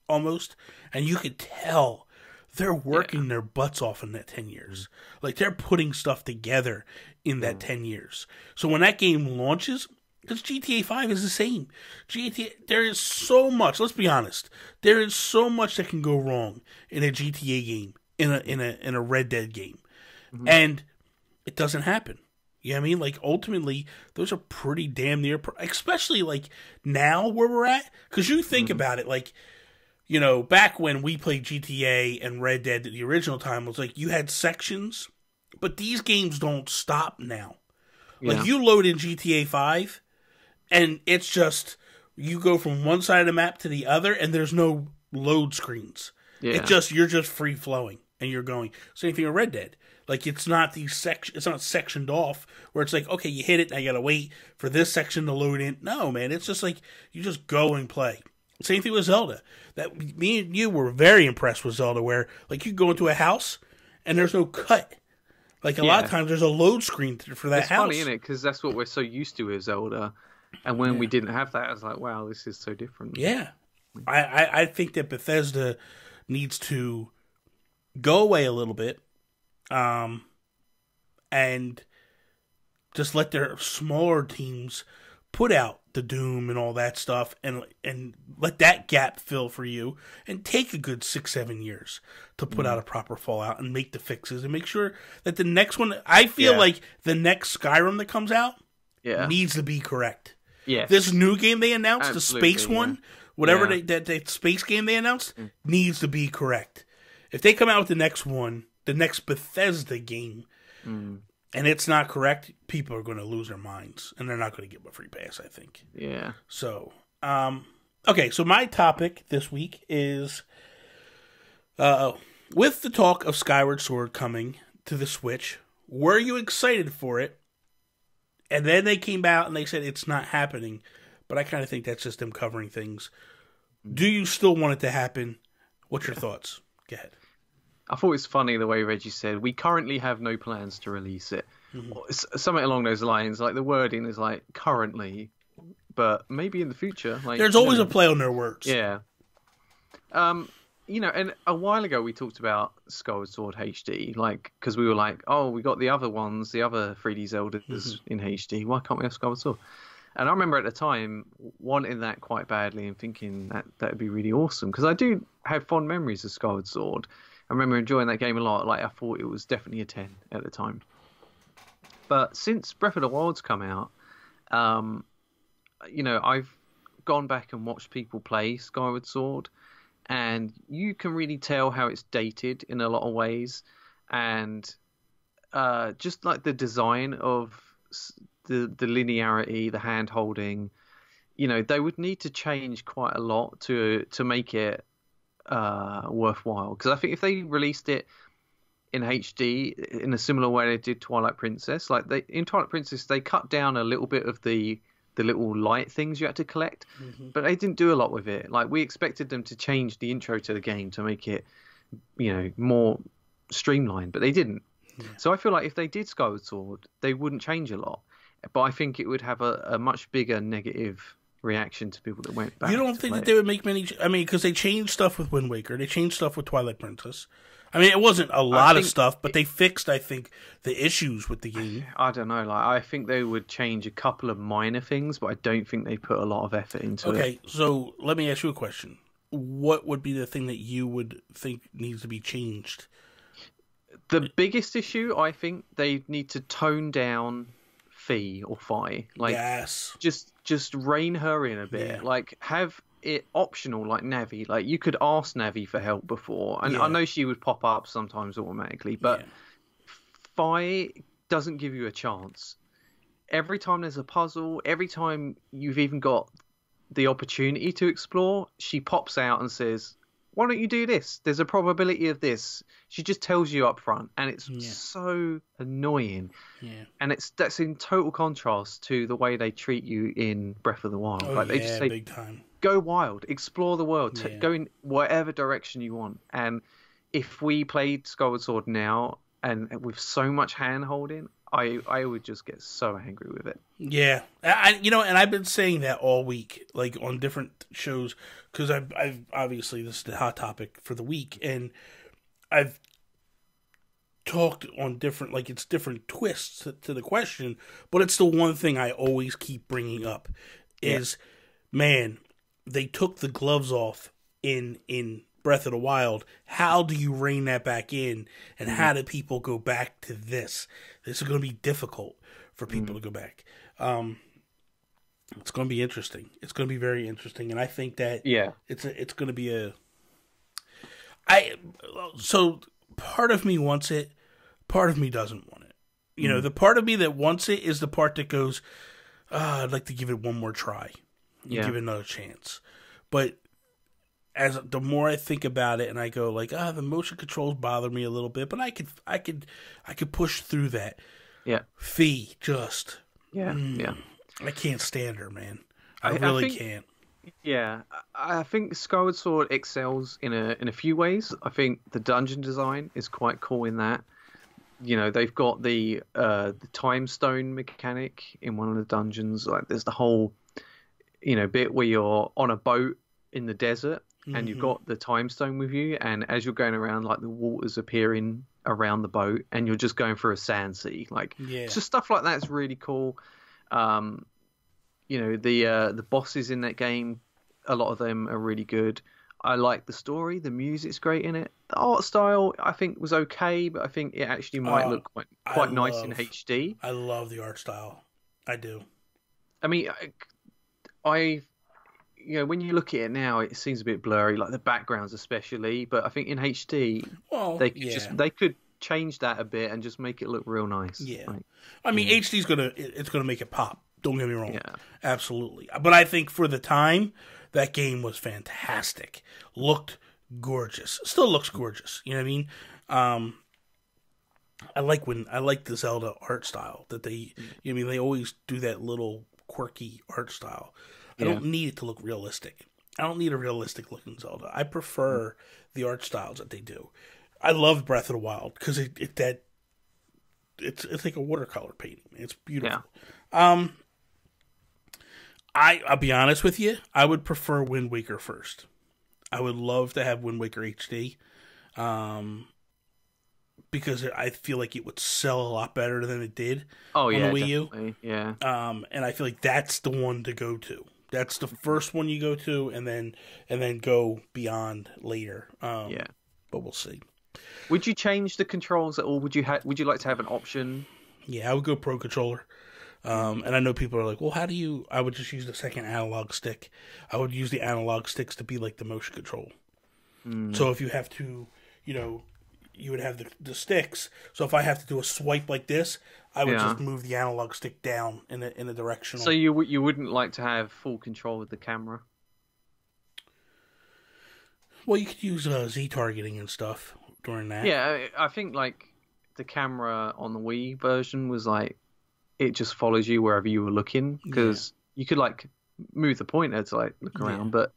almost, and you could tell they're working their butts off in that 10 years. Like, they're putting stuff together in that 10 years. So when that game launches, because GTA 5 is the same. There is so much, let's be honest, there is so much that can go wrong in a GTA game, in a Red Dead game. And it doesn't happen. You know what I mean? Like, ultimately, those are pretty damn near, especially, like, now where we're at. Because you think about it, like, you know, back when we played GTA and Red Dead, the original time, was like, you had sections, but these games don't stop now. Like, you load in GTA 5, and it's just, you go from one side of the map to the other, and there's no load screens. You're just free flowing, and you're going. Same thing with Red Dead. Like, it's not it's not sectioned off where it's like, okay, you hit it, now you gotta wait for this section to load in. No, man, it's just like, you just go and play. Same thing with Zelda. That me and you were very impressed with Zelda, where, like, you go into a house and there's no cut. Like, a lot of times there's a load screen for that house. It's funny, isn't it? Because that's what we're so used to with Zelda. And when we didn't have that, I was like, wow, this is so different. Yeah. I think that Bethesda needs to go away a little bit, and and just let their smaller teams put out the Doom and all that stuff, and let that gap fill for you, and take a good 6-7 years to put out a proper Fallout and make the fixes and make sure that the next one. I feel like the next Skyrim that comes out needs to be correct. Yeah, this new game they announced, the space one, whatever that space game they announced, needs to be correct. If they come out with the next one, the next Bethesda game. And it's not correct, people are going to lose their minds, and they're not going to get a free pass, I think. Yeah. So, okay, so my topic this week is, with the talk of Skyward Sword coming to the Switch, were you excited for it? And then they came out and they said it's not happening, but I kind of think that's just them covering things. Do you still want it to happen? What's your thoughts? Go ahead. I thought it was funny the way Reggie said, we currently have no plans to release it. Something along those lines. Like, the wording is like, currently, but maybe in the future. Like, there's always a play on their words. Yeah. You know, and a while ago we talked about Skyward Sword HD, like, because we were like, oh, we got the other ones, the other 3D Zeldas in HD. Why can't we have Skyward Sword? And I remember at the time wanting that quite badly and thinking that would be really awesome, because I do have fond memories of Skyward Sword. I remember enjoying that game a lot. Like, I thought it was definitely a 10 at the time. But since Breath of the Wild's come out, you know, I've gone back and watched people play Skyward Sword, and you can really tell how it's dated in a lot of ways. And just like the design of the linearity, the hand holding, you know, they would need to change quite a lot to make it worthwhile, because I think if they released it in HD in a similar way they did Twilight Princess, like in Twilight Princess they cut down a little bit of the little light things you had to collect, but they didn't do a lot with it. Like, we expected them to change the intro to the game to make it, you know, more streamlined, but they didn't. So I feel like if they did Skyward Sword, they wouldn't change a lot, but I think it would have a much bigger negative reaction to people that went back. You don't think that they would make many? I mean, because they changed stuff with Wind Waker, they changed stuff with Twilight Princess. I mean, it wasn't a lot of stuff, but they fixed, I think, the issues with the game. I don't know. Like, I think they would change a couple of minor things, but I don't think they put a lot of effort into it. Okay, so let me ask you a question. What would be the thing that you would think needs to be changed? The biggest issue, I think, they need to tone down Fi. Like, yes. Just rein her in a bit. Yeah. Like, have it optional, like Navi. Like, you could ask Navi for help before, and I know she would pop up sometimes automatically, but Fi doesn't give you a chance. Every time there's a puzzle, every time you've even got the opportunity to explore, she pops out and says, why don't you do this? There's a probability of this. She just tells you up front, and it's so annoying. Yeah. And that's in total contrast to the way they treat you in Breath of the Wild. Like, they just say, big time. Go wild, explore the world, go in whatever direction you want. And if we played Skyward Sword now, and with so much hand holding, I would just get so angry with it. Yeah, and I've been saying that all week, like on different shows, because I've obviously, this is the hot topic for the week, and I've talked on different, like, it's different twists to the question, but it's the one thing I always keep bringing up is, man, they took the gloves off in Breath of the Wild. How do you rein that back in? And how do people go back to this? This is going to be difficult for people to go back. It's going to be interesting. It's going to be very interesting, and I think that it's going to be so part of me wants it, part of me doesn't want it. You know, the part of me that wants it is the part that goes, I'd like to give it one more try. Give it another chance. But as the more I think about it, and I go like, the motion controls bother me a little bit, but I could push through that. Yeah. Fi, just I can't stand her, man. I really can't. Yeah, I think Skyward Sword excels in a few ways. I think the dungeon design is quite cool in that. You know, they've got the time stone mechanic in one of the dungeons. Like, there's the whole, you know, bit where you're on a boat in the desert and you've got the time stone with you, and as you're going around, like, the water's appearing around the boat, and you're just going through a sand sea. Like, Yeah. just stuff like that's really cool. The bosses in that game, a lot of them are really good. I like the story. The music's great in it. The art style, I think, was okay, but I think it actually might look quite nice in HD. I love the art style. I do. I mean, when you look at it now, it seems a bit blurry, like the backgrounds especially. But I think in HD, they could change that a bit and just make it look real nice. Yeah, I mean, HD's gonna make it pop. Don't get me wrong. Yeah, absolutely. But I think for the time, that game was fantastic. Looked gorgeous. Still looks gorgeous. You know what I mean? I like the Zelda art style that they. You know what I mean? They always do that little quirky art style. I don't need it to look realistic. I don't need a realistic looking Zelda. I prefer the art styles that they do. I love Breath of the Wild because it's like a watercolor painting. It's beautiful. Yeah. I'll be honest with you. I would prefer Wind Waker first. I would love to have Wind Waker HD, because I feel like it would sell a lot better than it did on the Wii U. Yeah. And I feel like that's the one to go to. That's the first one you go to, and then go beyond later. But we'll see. Would you change the controls at all? Would you like to have an option? Yeah, I would go Pro Controller. And I know people are like, well, how do you... I would just use the second analog stick. I would use the analog sticks to be like the motion control. So if you have to, you would have the sticks. So if I have to do a swipe like this, I would just move the analog stick down in a directional... So you wouldn't like to have full control of the camera? Well, you could use Z-targeting and stuff during that. Yeah, I think like the camera on the Wii version was like, it just follows you wherever you were looking, because you could like move the pointer to like look around, but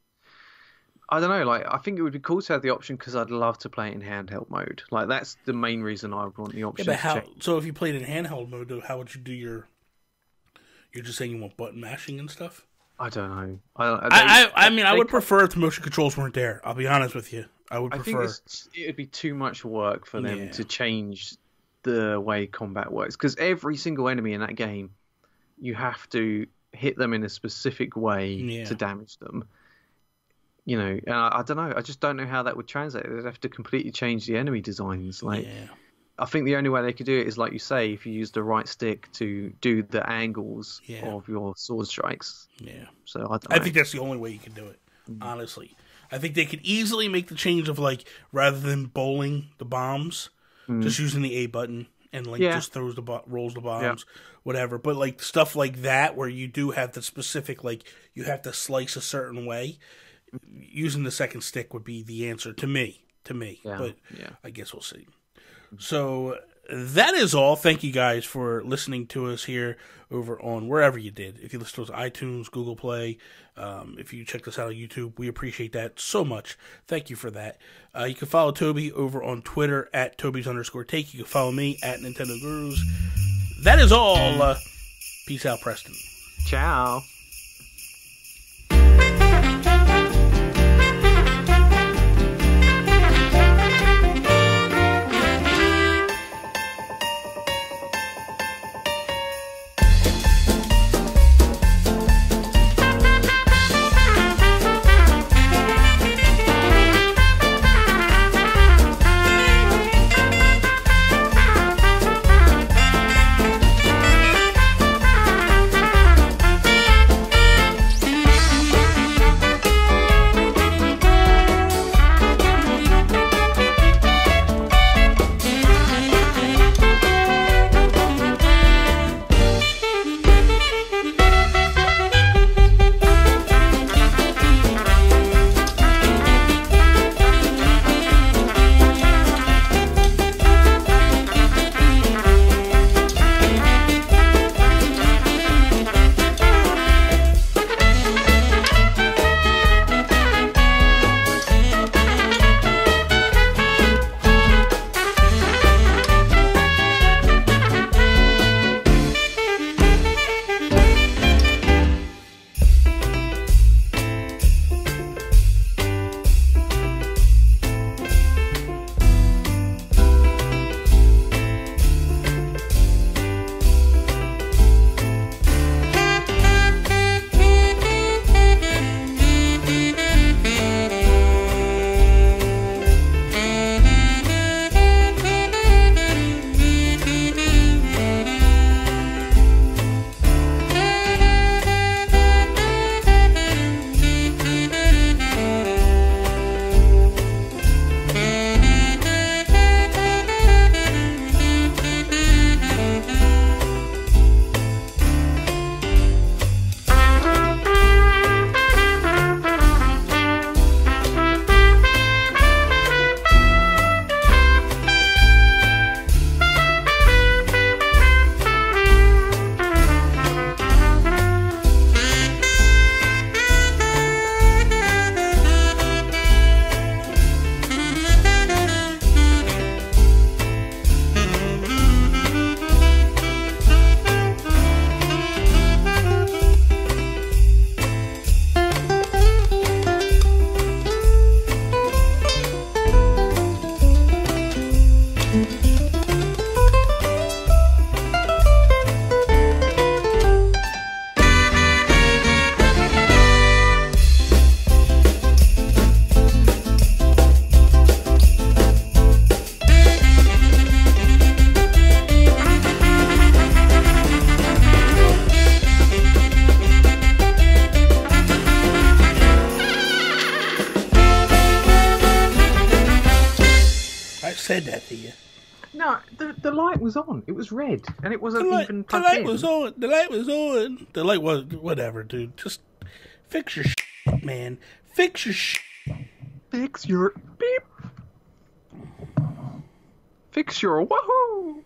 I don't know, like I think it would be cool to have the option, because I'd love to play it in handheld mode. Like that's the main reason I would want the option. Yeah, but so if you played in handheld mode, how would you do you're just saying you want button mashing and stuff? I don't know. I would prefer if the motion controls weren't there. I'll be honest with you. I prefer. I think it would be too much work for them to change the way combat works, because every single enemy in that game, you have to hit them in a specific way to damage them. And I don't know. I just don't know how that would translate. They'd have to completely change the enemy designs. I think the only way they could do it is, like you say, if you use the right stick to do the angles of your sword strikes. Yeah. So I think that's the only way you can do it, honestly. I think they could easily make the change of, like, rather than bowling the bombs, just using the A button and Link just rolls the bombs, whatever. But, like, stuff like that where you do have the specific, like, you have to slice a certain way, using the second stick would be the answer to me. But I guess we'll see. So that is all. Thank you guys for listening to us here over on wherever you did. If you listen to us on iTunes, Google Play, if you checked us out on YouTube, we appreciate that so much. Thank you for that. You can follow Toby over on Twitter at Toby's_take. You can follow me at Nintendo Gurus. That is all. Peace out, Preston. Ciao. said that to you. No, the light was on. It was red, and it wasn't even The plugged light in. was on. The light was on. The light was... Whatever, dude. Just fix your shit, man. Fix your shit. Fix your beep. Fix your woohoo.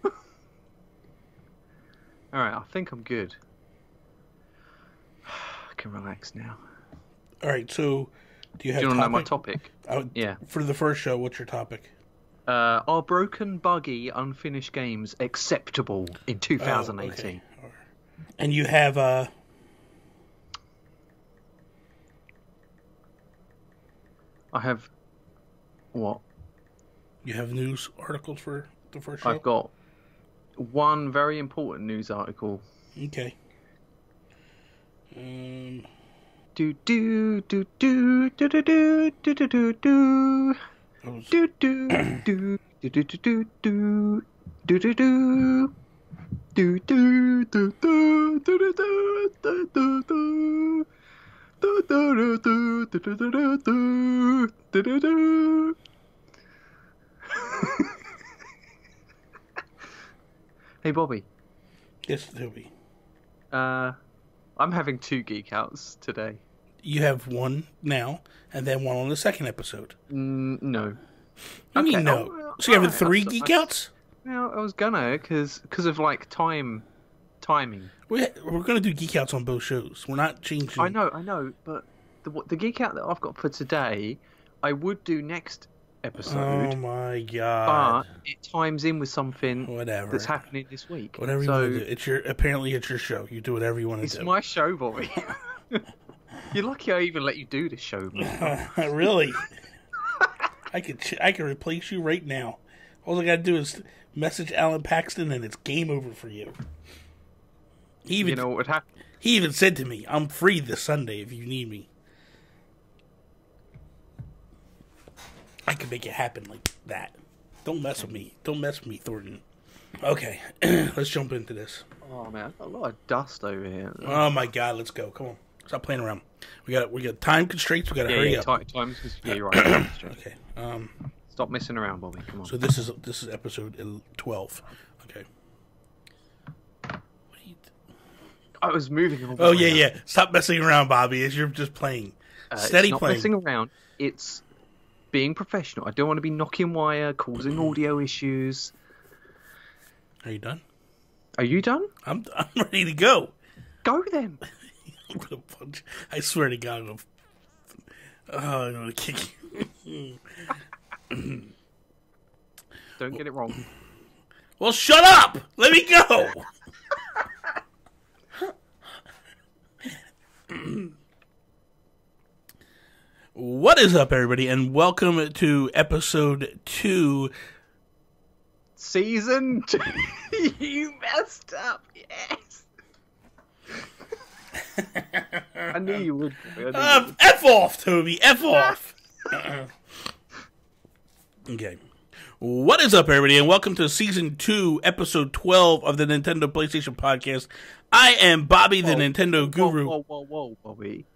Alright, I think I'm good. I can relax now. Alright, so... Do you have Do you want to know my topic? topic? Yeah. For the first show, what's your topic? Are broken, buggy, unfinished games acceptable in 2018? Oh, okay. And you have I have what? You have news articles for the first show? I've got one very important news article. Okay. Do do do do do do do do do do do. Do do do do do do do do do do do. Do do do do do do do do do. Do do do do do do do do do do. Hey Bobby. Yes, Toby. I'm having 2 Geek Outs today. You have one now, and then one on the second episode. No. You mean no? So you're having 3 Geek Outs? No, I was gonna, because of like timing. We're going to do Geek Outs on both shows. We're not changing. I know, but the Geek Out that I've got for today, I would do next episode. Oh my god! But it times in with something that's happening this week. Whatever you want to do. Apparently it's your show. You do whatever you want to do. It's my show, Bobby. You're lucky I even let you do this show, man. Really? I could replace you right now. All I got to do is message Alan Paxton, and it's game over for you. You know what would happen? He even said to me, "I'm free this Sunday if you need me." I can make it happen like that. Don't mess with me. Don't mess with me, Thornton. Okay, let's jump into this. Oh man, I've got a lot of dust over here. Oh my god, let's go. Come on, stop playing around. We got time constraints. We got to hurry up. You're right. Okay. Stop messing around, Bobby. Come on. So this is episode 12. Okay. I was moving. Oh yeah. Stop messing around, Bobby. As you're just playing. Steady it's not playing. Messing around. It's being professional. I don't want to be knocking wire, causing audio issues. Are you done? Are you done? I'm ready to go. Go then. I'm gonna punch. I swear to God, I'm gonna kick you. Don't get it wrong. Well, shut up. Let me go. What is up, everybody, and welcome to episode 2. Season 2. You messed up, yes. I knew you would. F off, Toby. F off. Okay. What is up, everybody, and welcome to Season 2, Episode 12 of the Nintendo PlayStation Podcast. I am Bobby, the Nintendo Guru. Whoa, Bobby.